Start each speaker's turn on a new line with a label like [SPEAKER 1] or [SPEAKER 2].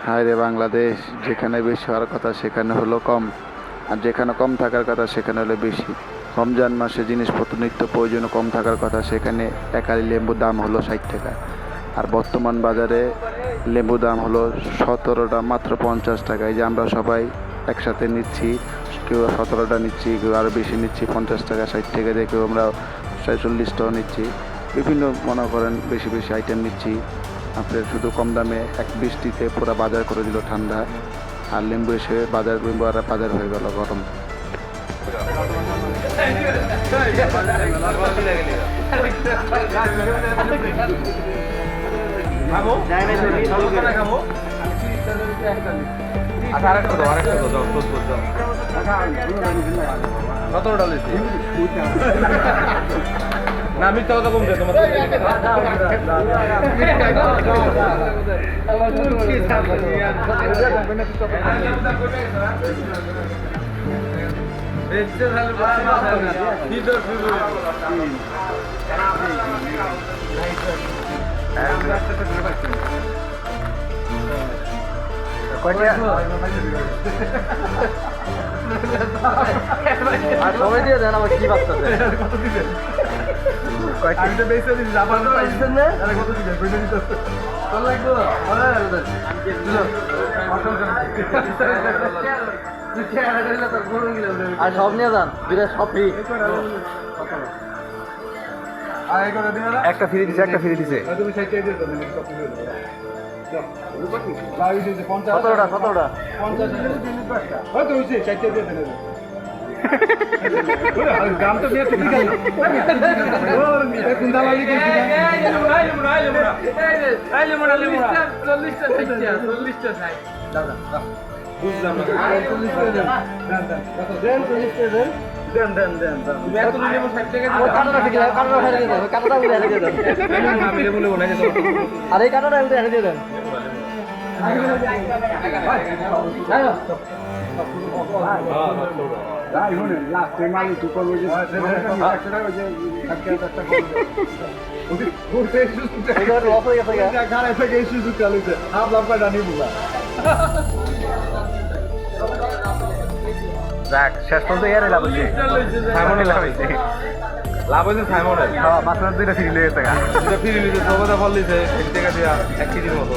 [SPEAKER 1] হায় রে বাংলাদেশ, যেখানে বেশি হওয়ার কথা সেখানে হলো কম, আর যেখানে কম থাকার কথা সেখানে হলো বেশি। রমজান মাসে জিনিসপত্র নিত্য প্রয়োজনীয় কম থাকার কথা, সেখানে একালি লেম্বুর দাম হলো 60 টাকা। আর বর্তমান বাজারে লেবু দাম হলো 17টা মাত্র 50 টাকা। এই যে আমরা সবাই একসাথে নিচ্ছি, কেউ 17টা নিচ্ছি, কেউ আরও বেশি নিচ্ছি, 50 টাকা 60 টাকা দিয়ে, কেউ আমরা 40টাও নিচ্ছি। বিভিন্ন মনে করেন বেশি বেশি আইটেম নিচ্ছি। আপনার শুধু কম দামে এক বৃষ্টিতে পুরো বাজার করে দিল ঠান্ডা, আর লেম্বু এসে লেম্বু আর বাজার হয়ে গেল গরম।
[SPEAKER 2] না মিথ্যা কথা কমছে তোমার
[SPEAKER 3] সবাই দিয়ে দেন আমার কি বাচ্চা আর সব নিয়ে যান, দুইটা সব ফ্রি।
[SPEAKER 2] একটা ফ্রি দিছে, একটা ফ্রি দিছে।
[SPEAKER 3] 17টা 17টা
[SPEAKER 2] দাম তো দিয়ে তুমি কেন
[SPEAKER 3] আর এই কাটাটা এনে দিয়ে দেন।
[SPEAKER 2] যাক শেষ পর্যন্ত এর লাভ হয়েছে, সাইমনের লাভ হয়েছে। লাভ হয়েছে সাইমনের। হ্যাঁ মাত্র 2টা ফ্রি লেগেছে, দুটো ফ্রি লিখেছে, সবাই ফল দিছে 1 টাকা দিয়া 1 কেজির মতো।